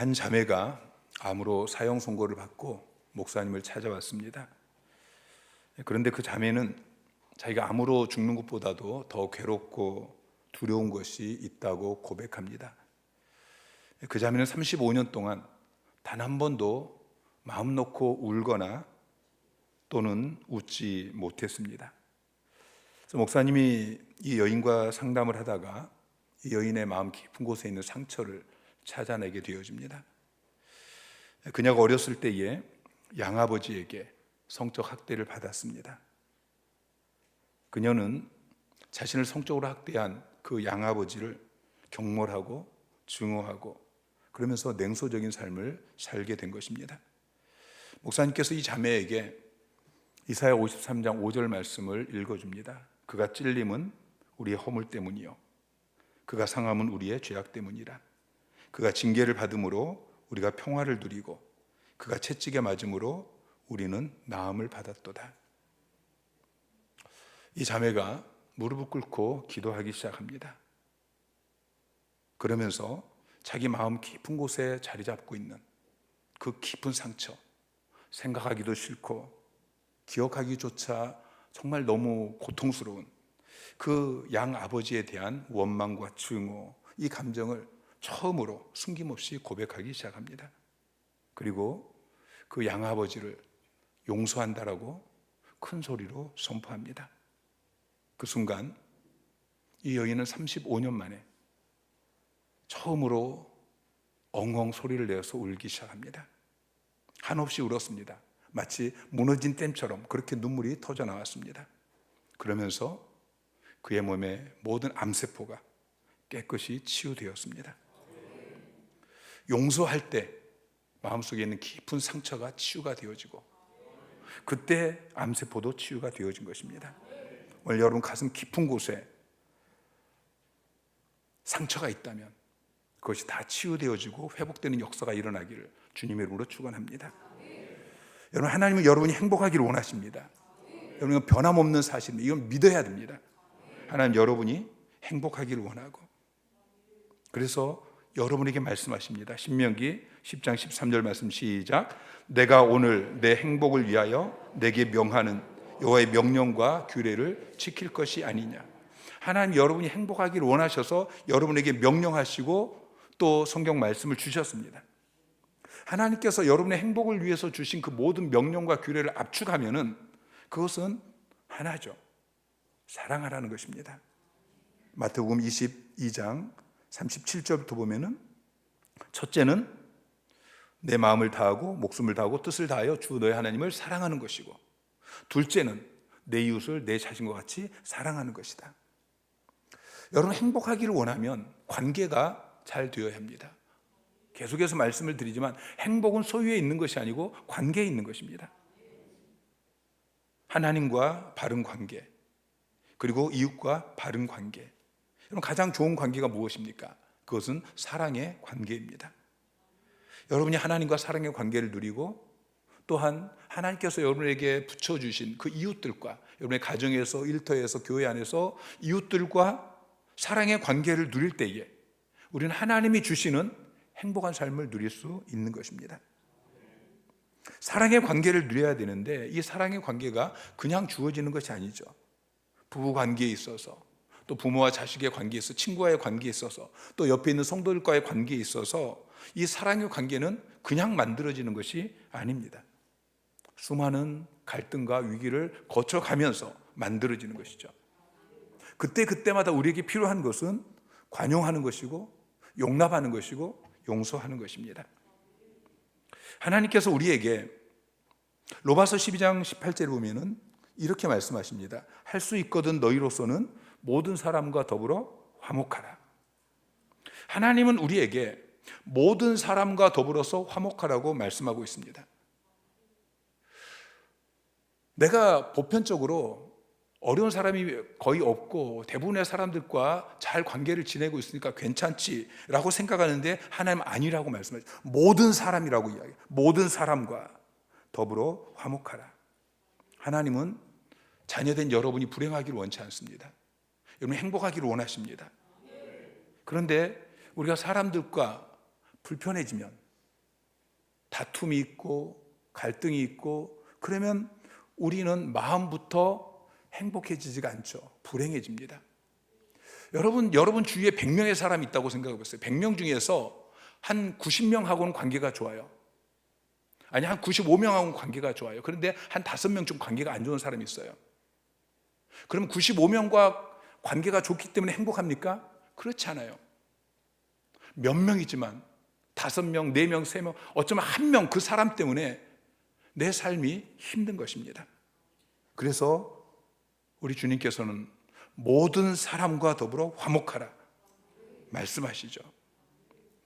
한 자매가 암으로 사형 선고를 받고 목사님을 찾아왔습니다. 그런데 그 자매는 자기가 암으로 죽는 것보다도 더 괴롭고 두려운 것이 있다고 고백합니다. 그 자매는 35년 동안 단 한 번도 마음 놓고 울거나 또는 웃지 못했습니다. 그래서 목사님이 이 여인과 상담을 하다가 이 여인의 마음 깊은 곳에 있는 상처를 찾아내게 되어집니다. 그녀가 어렸을 때에 양아버지에게 성적 학대를 받았습니다. 그녀는 자신을 성적으로 학대한 그 양아버지를 경멸하고 증오하고 그러면서 냉소적인 삶을 살게 된 것입니다. 목사님께서 이 자매에게 이사야 53장 5절 말씀을 읽어줍니다. 그가 찔림은 우리의 허물 때문이요 그가 상함은 우리의 죄악 때문이라. 그가 징계를 받음으로 우리가 평화를 누리고 그가 채찍에 맞음으로 우리는 나음을 받았도다. 이 자매가 무릎을 꿇고 기도하기 시작합니다. 그러면서 자기 마음 깊은 곳에 자리 잡고 있는 그 깊은 상처, 생각하기도 싫고 기억하기조차 정말 너무 고통스러운 그 양아버지에 대한 원망과 증오, 이 감정을 처음으로 숨김없이 고백하기 시작합니다. 그리고 그 양아버지를 용서한다라고 큰 소리로 선포합니다. 그 순간 이 여인은 35년 만에 처음으로 엉엉 소리를 내어서 울기 시작합니다. 한없이 울었습니다. 마치 무너진 댐처럼 그렇게 눈물이 터져 나왔습니다. 그러면서 그의 몸의 모든 암세포가 깨끗이 치유되었습니다. 용서할 때 마음속에 있는 깊은 상처가 치유가 되어지고 그때 암세포도 치유가 되어진 것입니다. 오늘 여러분 가슴 깊은 곳에 상처가 있다면 그것이 다 치유되어지고 회복되는 역사가 일어나기를 주님의 이름으로 축원합니다. 여러분, 하나님은 여러분이 행복하기를 원하십니다. 여러분, 변함없는 사실입니다. 이건 믿어야 됩니다. 하나님 여러분이 행복하기를 원하고 그래서 여러분에게 말씀하십니다. 신명기 10장 13절 말씀 시작. 내가 오늘 내 행복을 위하여 내게 명하는 여호와의 명령과 규례를 지킬 것이 아니냐. 하나님 여러분이 행복하기를 원하셔서 여러분에게 명령하시고 또 성경 말씀을 주셨습니다. 하나님께서 여러분의 행복을 위해서 주신 그 모든 명령과 규례를 압축하면은 그것은 하나죠. 사랑하라는 것입니다. 마태복음 22장 37절부터 보면은 첫째는 내 마음을 다하고 목숨을 다하고 뜻을 다하여 주 너의 하나님을 사랑하는 것이고 둘째는 내 이웃을 내 자신과 같이 사랑하는 것이다. 여러분 행복하기를 원하면 관계가 잘 되어야 합니다. 계속해서 말씀을 드리지만 행복은 소유에 있는 것이 아니고 관계에 있는 것입니다. 하나님과 바른 관계 그리고 이웃과 바른 관계. 여러분 가장 좋은 관계가 무엇입니까? 그것은 사랑의 관계입니다. 여러분이 하나님과 사랑의 관계를 누리고 또한 하나님께서 여러분에게 붙여주신 그 이웃들과 여러분의 가정에서 일터에서 교회 안에서 이웃들과 사랑의 관계를 누릴 때에 우리는 하나님이 주시는 행복한 삶을 누릴 수 있는 것입니다. 사랑의 관계를 누려야 되는데 이 사랑의 관계가 그냥 주어지는 것이 아니죠. 부부 관계에 있어서 또 부모와 자식의 관계에 있어서 친구와의 관계에 있어서 또 옆에 있는 성도들과의 관계에 있어서 이 사랑의 관계는 그냥 만들어지는 것이 아닙니다. 수많은 갈등과 위기를 거쳐가면서 만들어지는 것이죠. 그때마다 우리에게 필요한 것은 관용하는 것이고 용납하는 것이고 용서하는 것입니다. 하나님께서 우리에게 로마서 12장 18절에 보면은 이렇게 말씀하십니다. 할 수 있거든 너희로서는 모든 사람과 더불어 화목하라. 하나님은 우리에게 모든 사람과 더불어서 화목하라고 말씀하고 있습니다. 내가 보편적으로 어려운 사람이 거의 없고 대부분의 사람들과 잘 관계를 지내고 있으니까 괜찮지라고 생각하는데 하나님은 아니라고 말씀하세요. 모든 사람이라고 이야기해요. 모든 사람과 더불어 화목하라. 하나님은 자녀된 여러분이 불행하기를 원치 않습니다. 여러분 행복하기를 원하십니다. 그런데 우리가 사람들과 불편해지면 다툼이 있고 갈등이 있고 그러면 우리는 마음부터 행복해지지가 않죠. 불행해집니다. 여러분 주위에 100명의 사람이 있다고 생각해 보세요. 100명 중에서 한 90명하고는 관계가 좋아요. 아니 한 95명하고는 관계가 좋아요. 그런데 한 5명쯤 관계가 안 좋은 사람이 있어요. 그럼 95명과 관계가 좋기 때문에 행복합니까? 그렇지 않아요. 몇 명이지만 5명, 4명, 3명, 어쩌면 1명 그 사람 때문에 내 삶이 힘든 것입니다. 그래서 우리 주님께서는 모든 사람과 더불어 화목하라 말씀하시죠.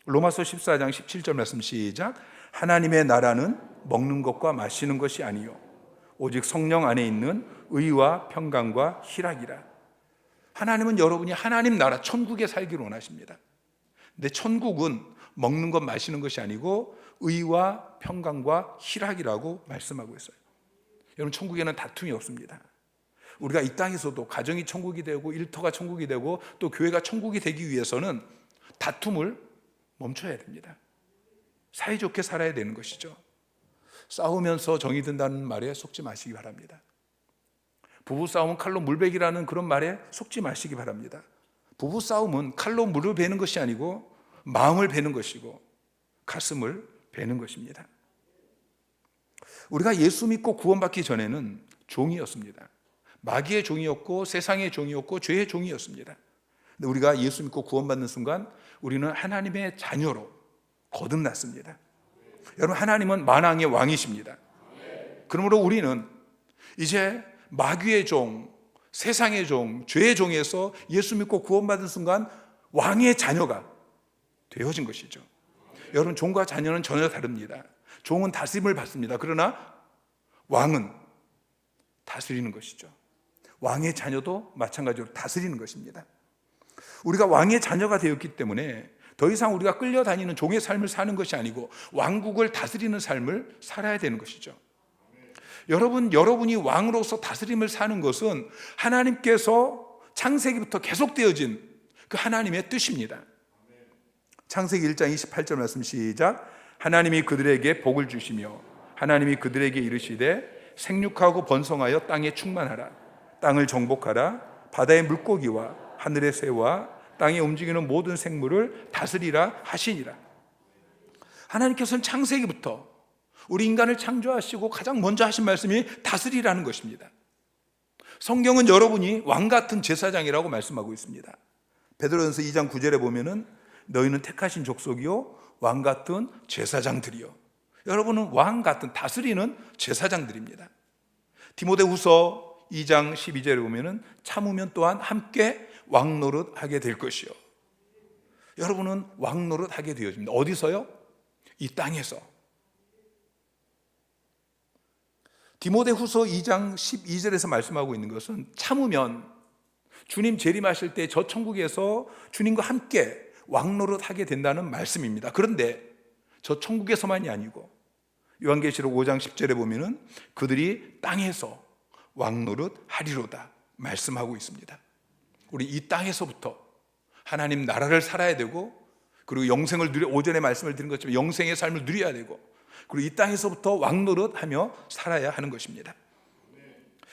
로마서 14장 17절 말씀 시작. 하나님의 나라는 먹는 것과 마시는 것이 아니요 오직 성령 안에 있는 의와 평강과 희락이라. 하나님은 여러분이 하나님 나라 천국에 살기를 원하십니다. 근데 천국은 먹는 것 마시는 것이 아니고 의와 평강과 희락이라고 말씀하고 있어요. 여러분 천국에는 다툼이 없습니다. 우리가 이 땅에서도 가정이 천국이 되고 일터가 천국이 되고 또 교회가 천국이 되기 위해서는 다툼을 멈춰야 됩니다. 사이좋게 살아야 되는 것이죠. 싸우면서 정이 든다는 말에 속지 마시기 바랍니다. 부부싸움은 칼로 물베기라는 그런 말에 속지 마시기 바랍니다. 부부싸움은 칼로 물을 베는 것이 아니고 마음을 베는 것이고 가슴을 베는 것입니다. 우리가 예수 믿고 구원받기 전에는 종이었습니다. 마귀의 종이었고 세상의 종이었고 죄의 종이었습니다. 근데 우리가 예수 믿고 구원받는 순간 우리는 하나님의 자녀로 거듭났습니다. 여러분 하나님은 만왕의 왕이십니다. 그러므로 우리는 이제 마귀의 종, 세상의 종, 죄의 종에서 예수 믿고 구원받은 순간 왕의 자녀가 되어진 것이죠. 여러분 종과 자녀는 전혀 다릅니다. 종은 다스림을 받습니다. 그러나 왕은 다스리는 것이죠. 왕의 자녀도 마찬가지로 다스리는 것입니다. 우리가 왕의 자녀가 되었기 때문에 더 이상 우리가 끌려다니는 종의 삶을 사는 것이 아니고 왕국을 다스리는 삶을 살아야 되는 것이죠. 여러분이 왕으로서 다스림을 사는 것은 하나님께서 창세기부터 계속되어진 그 하나님의 뜻입니다. 창세기 1장 28절 말씀 시작. 하나님이 그들에게 복을 주시며 하나님이 그들에게 이르시되 생육하고 번성하여 땅에 충만하라. 땅을 정복하라. 바다의 물고기와 하늘의 새와 땅에 움직이는 모든 생물을 다스리라 하시니라. 하나님께서는 창세기부터 우리 인간을 창조하시고 가장 먼저 하신 말씀이 다스리라는 것입니다. 성경은 여러분이 왕 같은 제사장이라고 말씀하고 있습니다. 베드로전서 2장 9절에 보면은 너희는 택하신 족속이요 왕 같은 제사장들이요. 여러분은 왕 같은 다스리는 제사장들입니다. 디모데후서 2장 12절에 보면은 참으면 또한 함께 왕 노릇하게 될 것이요. 여러분은 왕 노릇하게 되어집니다. 어디서요? 이 땅에서. 디모데후서 2장 12절에서 말씀하고 있는 것은 참으면 주님 재림하실 때 저 천국에서 주님과 함께 왕 노릇하게 된다는 말씀입니다. 그런데 저 천국에서만이 아니고 요한계시록 5장 10절에 보면은 그들이 땅에서 왕 노릇하리로다 말씀하고 있습니다. 우리 이 땅에서부터 하나님 나라를 살아야 되고 그리고 영생을 오전에 말씀을 드린 것처럼 영생의 삶을 누려야 되고 그리고 이 땅에서부터 왕노릇하며 살아야 하는 것입니다.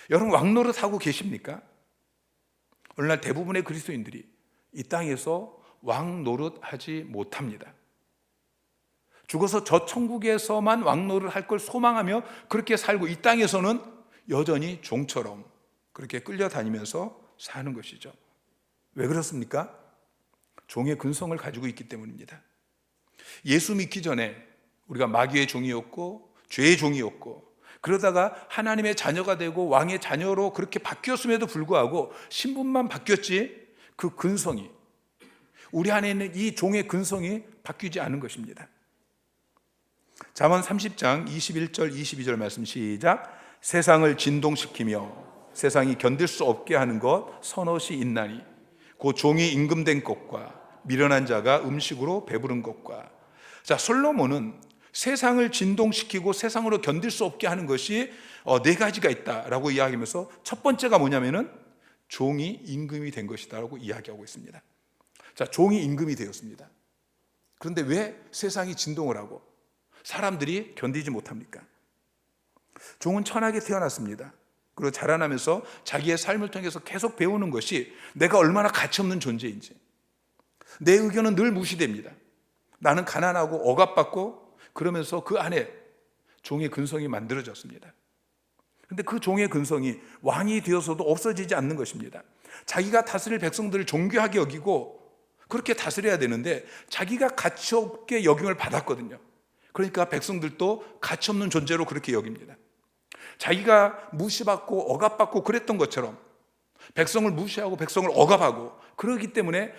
여러분 왕노릇하고 계십니까? 오늘날 대부분의 그리스도인들이 이 땅에서 왕노릇하지 못합니다. 죽어서 저 천국에서만 왕노릇할 걸 소망하며 그렇게 살고 이 땅에서는 여전히 종처럼 그렇게 끌려다니면서 사는 것이죠. 왜 그렇습니까? 종의 근성을 가지고 있기 때문입니다. 예수 믿기 전에 우리가 마귀의 종이었고 죄의 종이었고 그러다가 하나님의 자녀가 되고 왕의 자녀로 그렇게 바뀌었음에도 불구하고 신분만 바뀌었지 그 근성이 우리 안에 있는 이 종의 근성이 바뀌지 않은 것입니다. 잠언 30장 21절 22절 말씀 시작. 세상을 진동시키며 세상이 견딜 수 없게 하는 것 선엇이 있나니 그 종이 임금된 것과 미련한 자가 음식으로 배부른 것과. 자, 솔로몬은 세상을 진동시키고 세상으로 견딜 수 없게 하는 것이 4가지가 있다라고 이야기하면서 첫 번째가 뭐냐면은 종이 임금이 된 것이다라고 이야기하고 있습니다. 자, 종이 임금이 되었습니다. 그런데 왜 세상이 진동을 하고 사람들이 견디지 못합니까? 종은 천하게 태어났습니다. 그리고 자라나면서 자기의 삶을 통해서 계속 배우는 것이 내가 얼마나 가치없는 존재인지, 내 의견은 늘 무시됩니다. 나는 가난하고 억압받고, 그러면서 그 안에 종의 근성이 만들어졌습니다. 그런데 그 종의 근성이 왕이 되어서도 없어지지 않는 것입니다. 자기가 다스릴 백성들을 존귀하게 여기고 그렇게 다스려야 되는데 자기가 가치없게 여김을 받았거든요. 그러니까 백성들도 가치없는 존재로 그렇게 여깁니다. 자기가 무시받고 억압받고 그랬던 것처럼 백성을 무시하고 백성을 억압하고, 그러기 때문에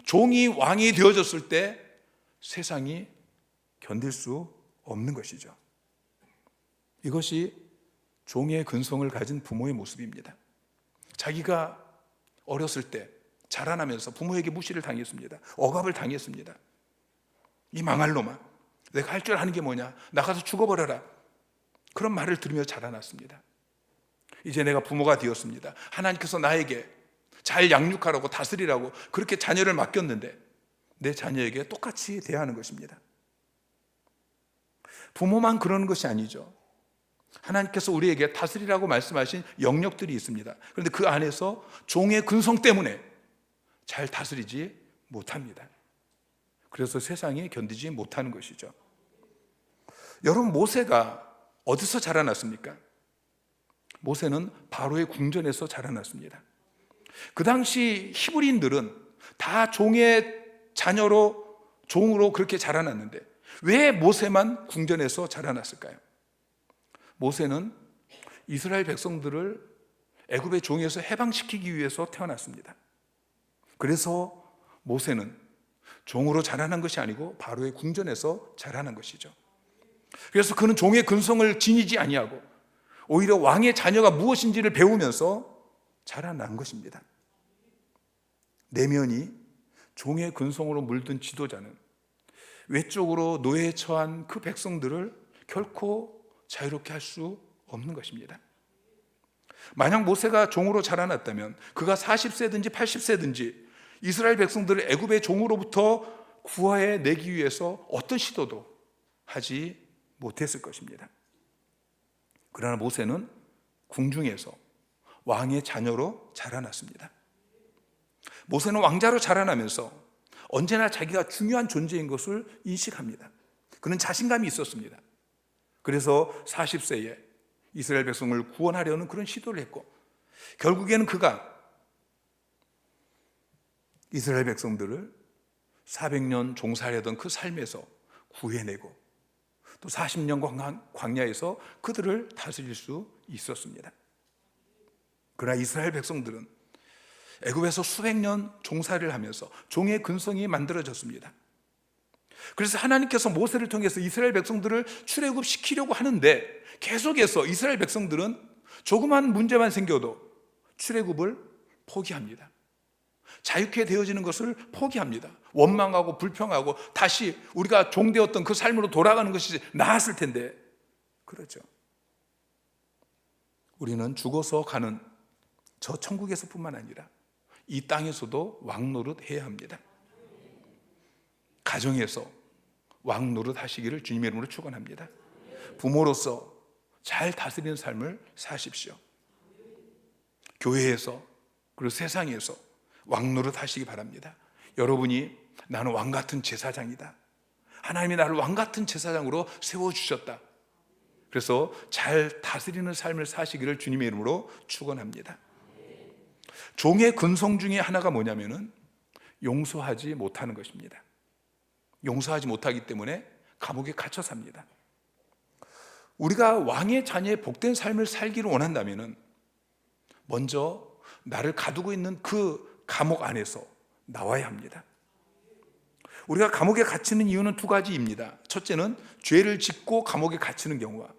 종이 왕이 되어졌을 때 세상이 견딜 수 없는 것이죠. 이것이 종의 근성을 가진 부모의 모습입니다. 자기가 어렸을 때 자라나면서 부모에게 무시를 당했습니다. 억압을 당했습니다. 이 망할 놈아, 내가 할 줄 아는 게 뭐냐, 나가서 죽어버려라, 그런 말을 들으며 자라났습니다. 이제 내가 부모가 되었습니다. 하나님께서 나에게 잘 양육하라고 다스리라고 그렇게 자녀를 맡겼는데 내 자녀에게 똑같이 대하는 것입니다. 부모만 그러는 것이 아니죠. 하나님께서 우리에게 다스리라고 말씀하신 영역들이 있습니다. 그런데 그 안에서 종의 근성 때문에 잘 다스리지 못합니다. 그래서 세상이 견디지 못하는 것이죠. 여러분, 모세가 어디서 자라났습니까? 모세는 바로의 궁전에서 자라났습니다. 그 당시 히브리인들은 다 종의 자녀로, 종으로 그렇게 자라났는데 왜 모세만 궁전에서 자라났을까요? 모세는 이스라엘 백성들을 애굽의 종에서 해방시키기 위해서 태어났습니다. 그래서 모세는 종으로 자라난 것이 아니고 바로의 궁전에서 자라난 것이죠. 그래서 그는 종의 근성을 지니지 아니하고 오히려 왕의 자녀가 무엇인지를 배우면서 자라난 것입니다. 내면이 종의 근성으로 물든 지도자는 외적으로 노예에 처한 그 백성들을 결코 자유롭게 할 수 없는 것입니다. 만약 모세가 종으로 자라났다면 그가 40세든지 80세든지 이스라엘 백성들을 애굽의 종으로부터 구하해 내기 위해서 어떤 시도도 하지 못했을 것입니다. 그러나 모세는 궁중에서 왕의 자녀로 자라났습니다. 모세는 왕자로 자라나면서 언제나 자기가 중요한 존재인 것을 인식합니다. 그는 자신감이 있었습니다. 그래서 40세에 이스라엘 백성을 구원하려는 그런 시도를 했고, 결국에는 그가 이스라엘 백성들을 400년 종살이하던 그 삶에서 구해내고 또 40년 광야에서 그들을 다스릴 수 있었습니다. 그러나 이스라엘 백성들은 애굽에서 수백 년 종살이를 하면서 종의 근성이 만들어졌습니다. 그래서 하나님께서 모세를 통해서 이스라엘 백성들을 출애굽시키려고 하는데 계속해서 이스라엘 백성들은 조그만 문제만 생겨도 출애굽을 포기합니다. 자유케 되어지는 것을 포기합니다. 원망하고 불평하고 다시 우리가 종되었던 그 삶으로 돌아가는 것이 나았을 텐데, 그렇죠. 우리는 죽어서 가는 저 천국에서뿐만 아니라 이 땅에서도 왕노릇 해야 합니다. 가정에서 왕노릇 하시기를 주님의 이름으로 축원합니다. 부모로서 잘 다스리는 삶을 사십시오. 교회에서 그리고 세상에서 왕노릇 하시기 바랍니다. 여러분이 나는 왕같은 제사장이다, 하나님이 나를 왕같은 제사장으로 세워주셨다, 그래서 잘 다스리는 삶을 사시기를 주님의 이름으로 축원합니다. 종의 근성 중에 하나가 뭐냐면은 용서하지 못하는 것입니다. 용서하지 못하기 때문에 감옥에 갇혀 삽니다. 우리가 왕의 자녀의 복된 삶을 살기를 원한다면은 먼저 나를 가두고 있는 그 감옥 안에서 나와야 합니다. 우리가 감옥에 갇히는 이유는 두 가지입니다. 첫째는 죄를 짓고 감옥에 갇히는 경우와,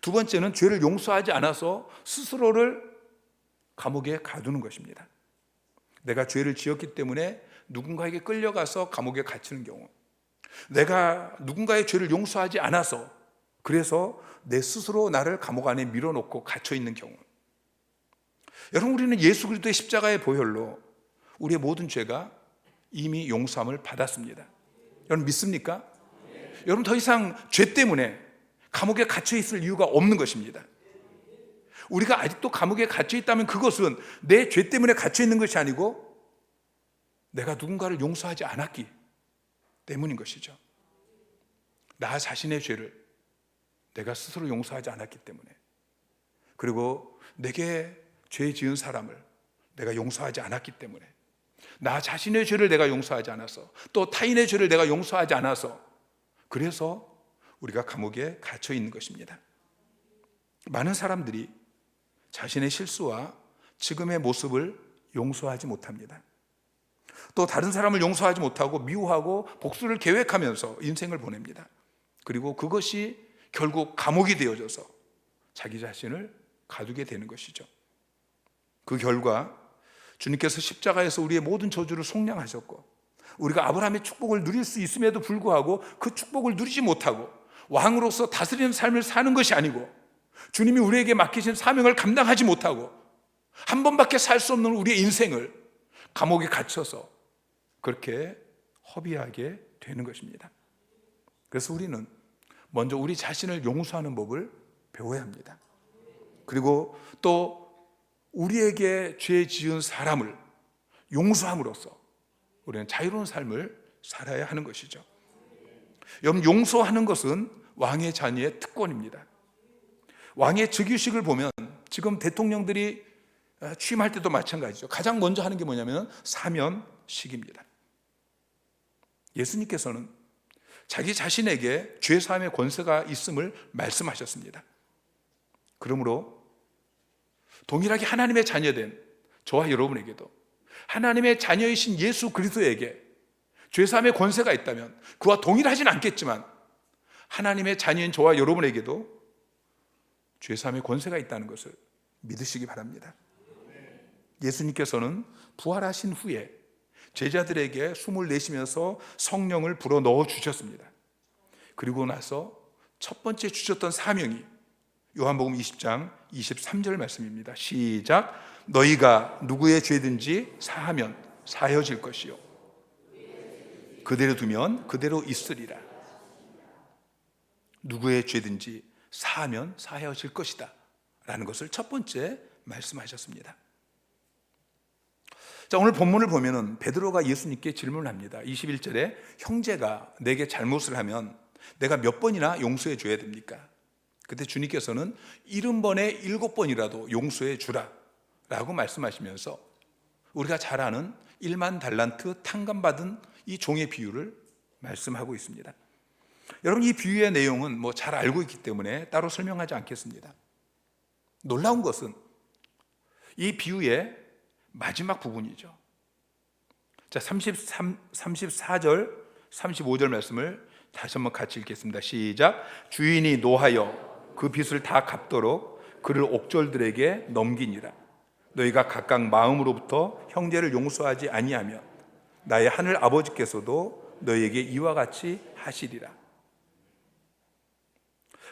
두 번째는 죄를 용서하지 않아서 스스로를 감옥에 가두는 것입니다. 내가 죄를 지었기 때문에 누군가에게 끌려가서 감옥에 갇히는 경우, 내가 누군가의 죄를 용서하지 않아서 그래서 내 스스로 나를 감옥 안에 밀어놓고 갇혀 있는 경우. 여러분, 우리는 예수 그리스도의 십자가의 보혈로 우리의 모든 죄가 이미 용서함을 받았습니다. 여러분 믿습니까? 여러분 더 이상 죄 때문에 감옥에 갇혀 있을 이유가 없는 것입니다. 우리가 아직도 감옥에 갇혀 있다면 그것은 내 죄 때문에 갇혀 있는 것이 아니고 내가 누군가를 용서하지 않았기 때문인 것이죠. 나 자신의 죄를 내가 스스로 용서하지 않았기 때문에, 그리고 내게 죄 지은 사람을 내가 용서하지 않았기 때문에, 나 자신의 죄를 내가 용서하지 않아서, 또 타인의 죄를 내가 용서하지 않아서, 그래서 우리가 감옥에 갇혀 있는 것입니다. 많은 사람들이 자신의 실수와 지금의 모습을 용서하지 못합니다. 또 다른 사람을 용서하지 못하고 미워하고 복수를 계획하면서 인생을 보냅니다. 그리고 그것이 결국 감옥이 되어져서 자기 자신을 가두게 되는 것이죠. 그 결과 주님께서 십자가에서 우리의 모든 저주를 속량하셨고, 우리가 아브라함의 축복을 누릴 수 있음에도 불구하고 그 축복을 누리지 못하고 왕으로서 다스리는 삶을 사는 것이 아니고, 주님이 우리에게 맡기신 사명을 감당하지 못하고 한 번밖에 살 수 없는 우리의 인생을 감옥에 갇혀서 그렇게 허비하게 되는 것입니다. 그래서 우리는 먼저 우리 자신을 용서하는 법을 배워야 합니다. 그리고 또 우리에게 죄 지은 사람을 용서함으로써 우리는 자유로운 삶을 살아야 하는 것이죠. 여러분, 용서하는 것은 왕의 자녀의 특권입니다. 왕의 즉위식을 보면 지금 대통령들이 취임할 때도 마찬가지죠. 가장 먼저 하는 게 뭐냐면 사면식입니다. 예수님께서는 자기 자신에게 죄사함의 권세가 있음을 말씀하셨습니다. 그러므로 동일하게 하나님의 자녀된 저와 여러분에게도 하나님의 자녀이신 예수 그리스도에게 죄사함의 권세가 있다면, 그와 동일하진 않겠지만 하나님의 자녀인 저와 여러분에게도 죄사함의 권세가 있다는 것을 믿으시기 바랍니다. 예수님께서는 부활하신 후에 제자들에게 숨을 내쉬면서 성령을 불어 넣어 주셨습니다. 그리고 나서 첫 번째 주셨던 사명이 요한복음 20장 23절 말씀입니다. 시작. 너희가 누구의 죄든지 사하면 사해질 것이요, 그대로 두면 그대로 있으리라. 누구의 죄든지 사하면 사해질 것이다 라는 것을 첫 번째 말씀하셨습니다. 자, 오늘 본문을 보면은 베드로가 예수님께 질문을 합니다. 21절에 형제가 내게 잘못을 하면 내가 몇 번이나 용서해 줘야 됩니까? 그때 주님께서는 70번에 7번이라도 용서해 주라 라고 말씀하시면서 우리가 잘 아는 1만 달란트 탕감받은 이 종의 비유를 말씀하고 있습니다. 여러분, 이 비유의 내용은 잘 알고 있기 때문에 따로 설명하지 않겠습니다. 놀라운 것은 이 비유의 마지막 부분이죠. 자, 34절, 35절 말씀을 다시 한번 같이 읽겠습니다. 시작. 주인이 노하여 그 빚을 다 갚도록 그를 옥졸들에게 넘기니라. 너희가 각각 마음으로부터 형제를 용서하지 아니하면 나의 하늘 아버지께서도 너희에게 이와 같이 하시리라.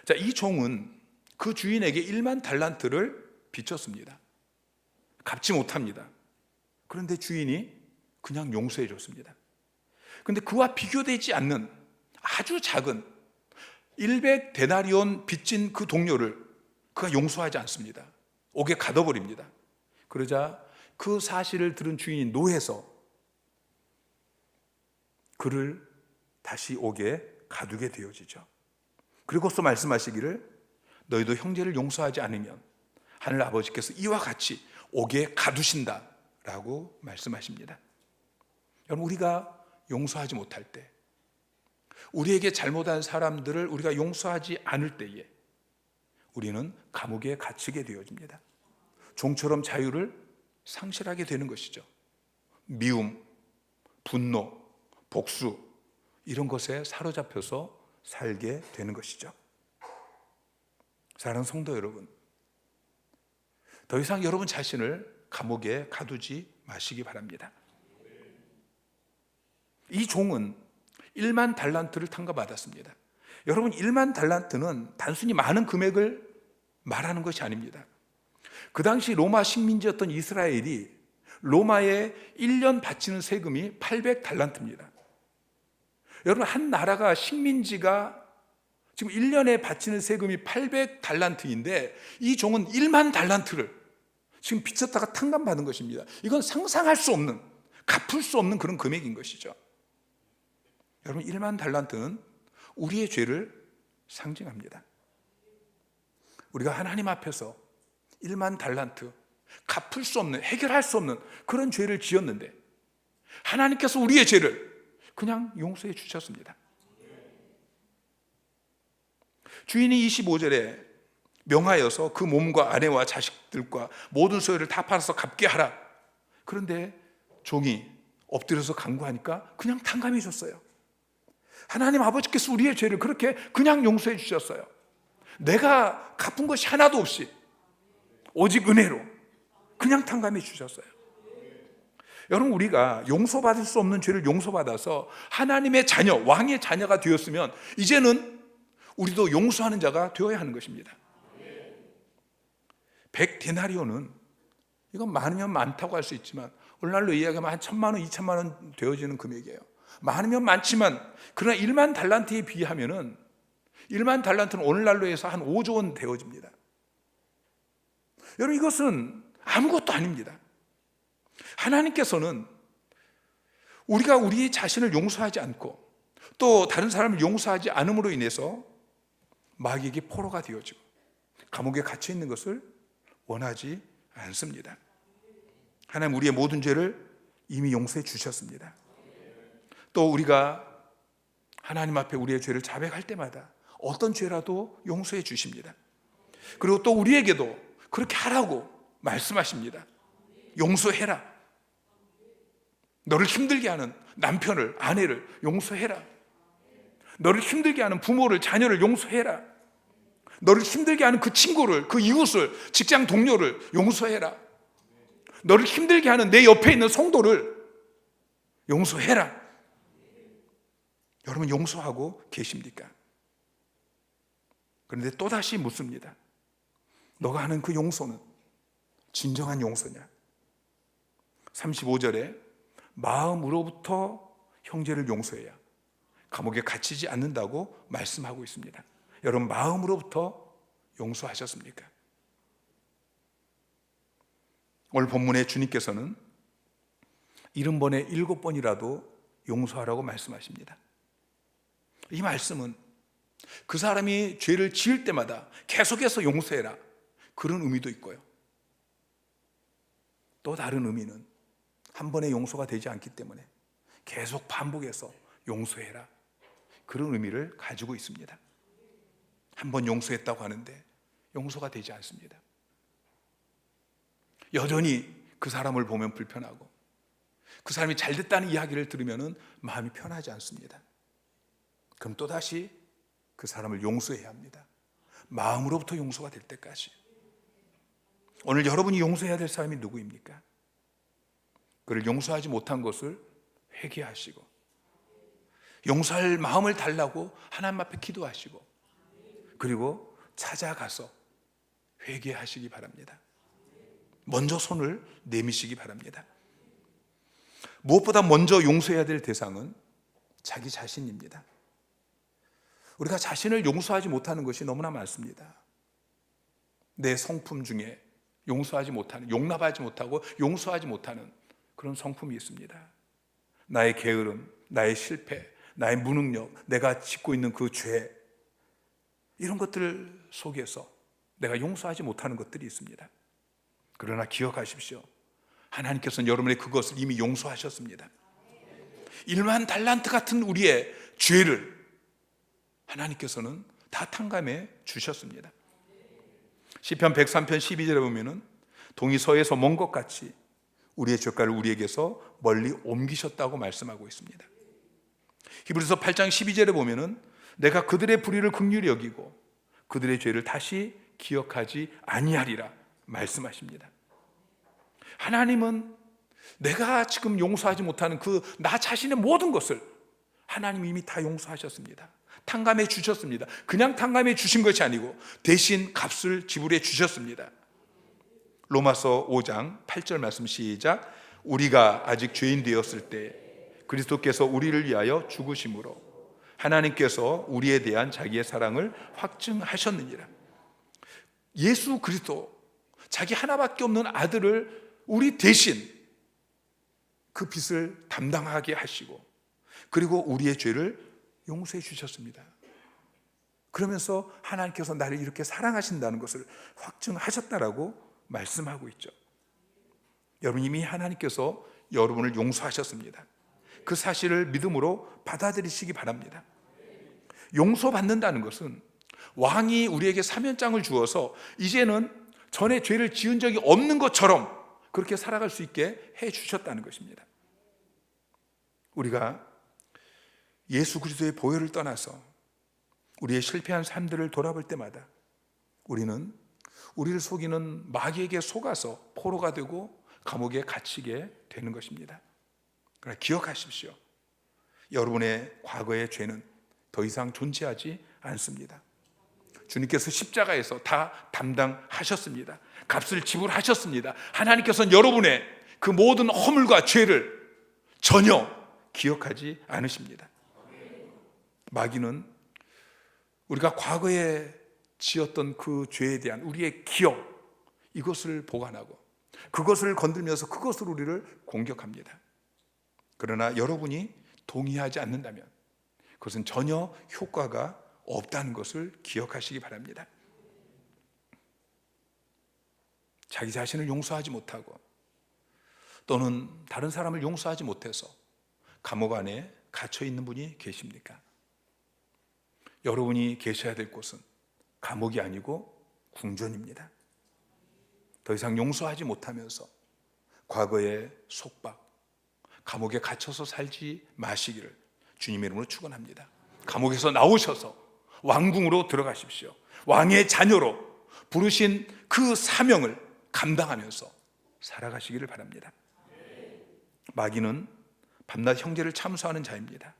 자, 이 종은 그 주인에게 1만 달란트를 빚졌습니다. 갚지 못합니다. 그런데 주인이 그냥 용서해 줬습니다. 그런데 그와 비교되지 않는 아주 작은 100데나리온 빚진 그 동료를 그가 용서하지 않습니다. 옥에 가둬버립니다. 그러자 그 사실을 들은 주인이 노해서 그를 다시 옥에 가두게 되어지죠. 그리고서 말씀하시기를 너희도 형제를 용서하지 않으면 하늘 아버지께서 이와 같이 옥에 가두신다 라고 말씀하십니다. 여러분, 우리가 용서하지 못할 때, 우리에게 잘못한 사람들을 우리가 용서하지 않을 때에 우리는 감옥에 갇히게 되어집니다. 종처럼 자유를 상실하게 되는 것이죠. 미움, 분노, 복수, 이런 것에 사로잡혀서 살게 되는 것이죠. 사랑하는 성도 여러분, 더 이상 여러분 자신을 감옥에 가두지 마시기 바랍니다. 이 종은 1만 달란트를 탕감받았습니다. 여러분, 1만 달란트는 단순히 많은 금액을 말하는 것이 아닙니다. 그 당시 로마 식민지였던 이스라엘이 로마에 1년 바치는 세금이 800달란트입니다. 여러분, 한 나라가 식민지가 지금 1년에 바치는 세금이 800달란트인데 이 종은 1만 달란트를 지금 빚졌다가 탕감받은 것입니다. 이건 상상할 수 없는, 갚을 수 없는 그런 금액인 것이죠. 여러분, 1만 달란트는 우리의 죄를 상징합니다. 우리가 하나님 앞에서 1만 달란트, 갚을 수 없는, 해결할 수 없는 그런 죄를 지었는데 하나님께서 우리의 죄를 그냥 용서해 주셨습니다. 주인이 25절에 명하여서 그 몸과 아내와 자식들과 모든 소유를 다 팔아서 갚게 하라. 그런데 종이 엎드려서 간구하니까 그냥 탕감해 줬어요. 하나님 아버지께서 우리의 죄를 그렇게 그냥 용서해 주셨어요. 내가 갚은 것이 하나도 없이 오직 은혜로 그냥 탕감해 주셨어요. 여러분, 우리가 용서받을 수 없는 죄를 용서받아서 하나님의 자녀, 왕의 자녀가 되었으면 이제는 우리도 용서하는 자가 되어야 하는 것입니다. 100데나리온은 이건 많으면 많다고 할 수 있지만 오늘날로 이야기하면 한 1,000만 원, 2,000만 원 되어지는 금액이에요. 많으면 많지만 그러나 1만 달란트에 비하면은 1만 달란트는 오늘날로 해서 한 5조 원 되어집니다. 여러분, 이것은 아무것도 아닙니다. 하나님께서는 우리가 우리 자신을 용서하지 않고 또 다른 사람을 용서하지 않음으로 인해서 마귀에게 포로가 되어지고 감옥에 갇혀 있는 것을 원하지 않습니다. 하나님 우리의 모든 죄를 이미 용서해 주셨습니다. 또 우리가 하나님 앞에 우리의 죄를 자백할 때마다 어떤 죄라도 용서해 주십니다. 그리고 또 우리에게도 그렇게 하라고 말씀하십니다. 용서해라. 너를 힘들게 하는 남편을, 아내를 용서해라. 너를 힘들게 하는 부모를, 자녀를 용서해라. 너를 힘들게 하는 그 친구를, 그 이웃을, 직장 동료를 용서해라. 너를 힘들게 하는 내 옆에 있는 성도를 용서해라. 여러분, 용서하고 계십니까? 그런데 또다시 묻습니다. 너가 하는 그 용서는 진정한 용서냐? 35절에 마음으로부터 형제를 용서해야 감옥에 갇히지 않는다고 말씀하고 있습니다. 여러분, 마음으로부터 용서하셨습니까? 오늘 본문에 주님께서는 70번에 7번이라도 용서하라고 말씀하십니다. 이 말씀은 그 사람이 죄를 지을 때마다 계속해서 용서해라, 그런 의미도 있고요. 또 다른 의미는 한 번의 용서가 되지 않기 때문에 계속 반복해서 용서해라, 그런 의미를 가지고 있습니다. 한 번 용서했다고 하는데 용서가 되지 않습니다. 여전히 그 사람을 보면 불편하고 그 사람이 잘됐다는 이야기를 들으면 마음이 편하지 않습니다. 그럼 또다시 그 사람을 용서해야 합니다. 마음으로부터 용서가 될 때까지. 오늘 여러분이 용서해야 될 사람이 누구입니까? 그를 용서하지 못한 것을 회개하시고 용서할 마음을 달라고 하나님 앞에 기도하시고 그리고 찾아가서 회개하시기 바랍니다. 먼저 손을 내미시기 바랍니다. 무엇보다 먼저 용서해야 될 대상은 자기 자신입니다. 우리가 자신을 용서하지 못하는 것이 너무나 많습니다. 내 성품 중에 용서하지 못하는, 용납하지 못하고 용서하지 못하는 그런 성품이 있습니다. 나의 게으름, 나의 실패, 나의 무능력, 내가 짓고 있는 그 죄, 이런 것들 속에서 내가 용서하지 못하는 것들이 있습니다. 그러나 기억하십시오. 하나님께서는 여러분의 그것을 이미 용서하셨습니다. 1만 달란트 같은 우리의 죄를 하나님께서는 다 탕감해 주셨습니다. 시편 103편 12절에 보면은 동이 서에서 먼 것 같이 우리의 죄가를 우리에게서 멀리 옮기셨다고 말씀하고 있습니다. 히브리서 8장 12절에 보면은 내가 그들의 불의를 긍휼히 여기고 그들의 죄를 다시 기억하지 아니하리라 말씀하십니다. 하나님은 내가 지금 용서하지 못하는 그 나 자신의 모든 것을 하나님이 이미 다 용서하셨습니다. 탕감해 주셨습니다. 그냥 탕감해 주신 것이 아니고 대신 값을 지불해 주셨습니다. 로마서 5장 8절 말씀 시작. 우리가 아직 죄인 되었을 때 그리스도께서 우리를 위하여 죽으심으로 하나님께서 우리에 대한 자기의 사랑을 확증하셨느니라. 예수 그리스도, 자기 하나밖에 없는 아들을 우리 대신 그 빚을 담당하게 하시고, 그리고 우리의 죄를 용서해 주셨습니다. 그러면서 하나님께서 나를 이렇게 사랑하신다는 것을 확증하셨다라고 말씀하고 있죠. 여러분, 이미 하나님께서 여러분을 용서하셨습니다. 그 사실을 믿음으로 받아들이시기 바랍니다. 용서받는다는 것은 왕이 우리에게 사면장을 주어서 이제는 전에 죄를 지은 적이 없는 것처럼 그렇게 살아갈 수 있게 해 주셨다는 것입니다. 우리가 예수 그리스도의 보혈을 떠나서 우리의 실패한 삶들을 돌아볼 때마다 우리는 우리를 속이는 마귀에게 속아서 포로가 되고 감옥에 갇히게 되는 것입니다. 그러나 기억하십시오. 여러분의 과거의 죄는 더 이상 존재하지 않습니다. 주님께서 십자가에서 다 담당하셨습니다. 값을 지불하셨습니다. 하나님께서는 여러분의 그 모든 허물과 죄를 전혀 기억하지 않으십니다. 마귀는 우리가 과거에 지었던 그 죄에 대한 우리의 기억, 이것을 보관하고 그것을 건들면서 그것으로 우리를 공격합니다. 그러나 여러분이 동의하지 않는다면 그것은 전혀 효과가 없다는 것을 기억하시기 바랍니다. 자기 자신을 용서하지 못하고 또는 다른 사람을 용서하지 못해서 감옥 안에 갇혀 있는 분이 계십니까? 여러분이 계셔야 될 곳은 감옥이 아니고 궁전입니다. 더 이상 용서하지 못하면서 과거의 속박, 감옥에 갇혀서 살지 마시기를 주님의 이름으로 축원합니다. 감옥에서 나오셔서 왕궁으로 들어가십시오. 왕의 자녀로 부르신 그 사명을 감당하면서 살아가시기를 바랍니다. 마귀는 밤낮 형제를 참수하는 자입니다.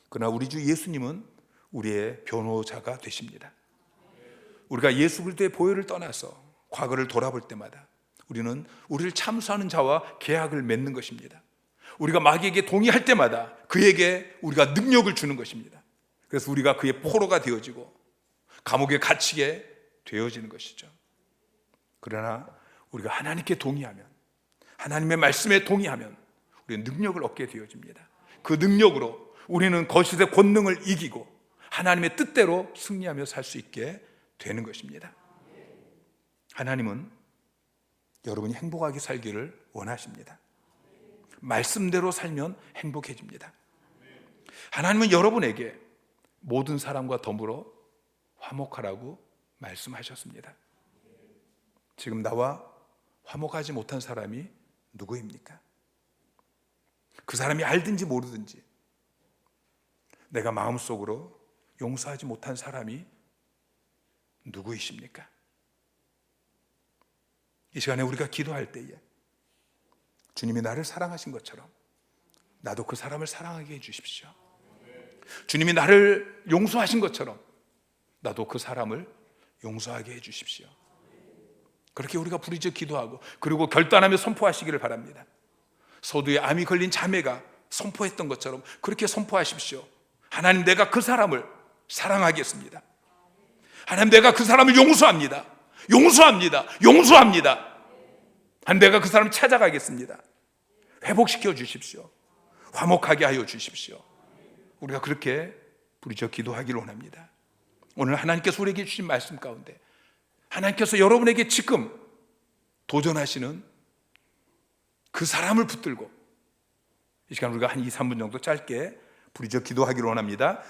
그러나 우리 주 예수님은 우리의 변호자가 되십니다. 우리가 예수 그리스도의 보혈을 떠나서 과거를 돌아볼 때마다 우리는 우리를 참수하는 자와 계약을 맺는 것입니다. 우리가 마귀에게 동의할 때마다 그에게 우리가 능력을 주는 것입니다. 그래서 우리가 그의 포로가 되어지고 감옥에 갇히게 되어지는 것이죠. 그러나 우리가 하나님께 동의하면, 하나님의 말씀에 동의하면 우리는 능력을 얻게 되어집니다. 그 능력으로 우리는 거짓의 권능을 이기고 하나님의 뜻대로 승리하며 살 수 있게 되는 것입니다. 하나님은 여러분이 행복하게 살기를 원하십니다. 말씀대로 살면 행복해집니다. 하나님은 여러분에게 모든 사람과 더불어 화목하라고 말씀하셨습니다. 지금 나와 화목하지 못한 사람이 누구입니까? 그 사람이 알든지 모르든지 내가 마음속으로 용서하지 못한 사람이 누구이십니까? 이 시간에 우리가 기도할 때에 주님이 나를 사랑하신 것처럼 나도 그 사람을 사랑하게 해주십시오. 주님이 나를 용서하신 것처럼 나도 그 사람을 용서하게 해주십시오. 그렇게 우리가 부르짖어 기도하고 그리고 결단하며 선포하시기를 바랍니다. 서두에 암이 걸린 자매가 선포했던 것처럼 그렇게 선포하십시오. 하나님, 내가 그 사람을 사랑하겠습니다. 하나님, 내가 그 사람을 용서합니다. 용서합니다. 용서합니다. 하나님, 내가 그 사람을 찾아가겠습니다. 회복시켜 주십시오. 화목하게 하여 주십시오. 우리가 그렇게 부르짖어 기도하기를 원합니다. 오늘 하나님께서 우리에게 주신 말씀 가운데 하나님께서 여러분에게 지금 도전하시는 그 사람을 붙들고 이 시간 우리가 한 2, 3분 정도 짧게 부르짖어 기도하기를 원합니다.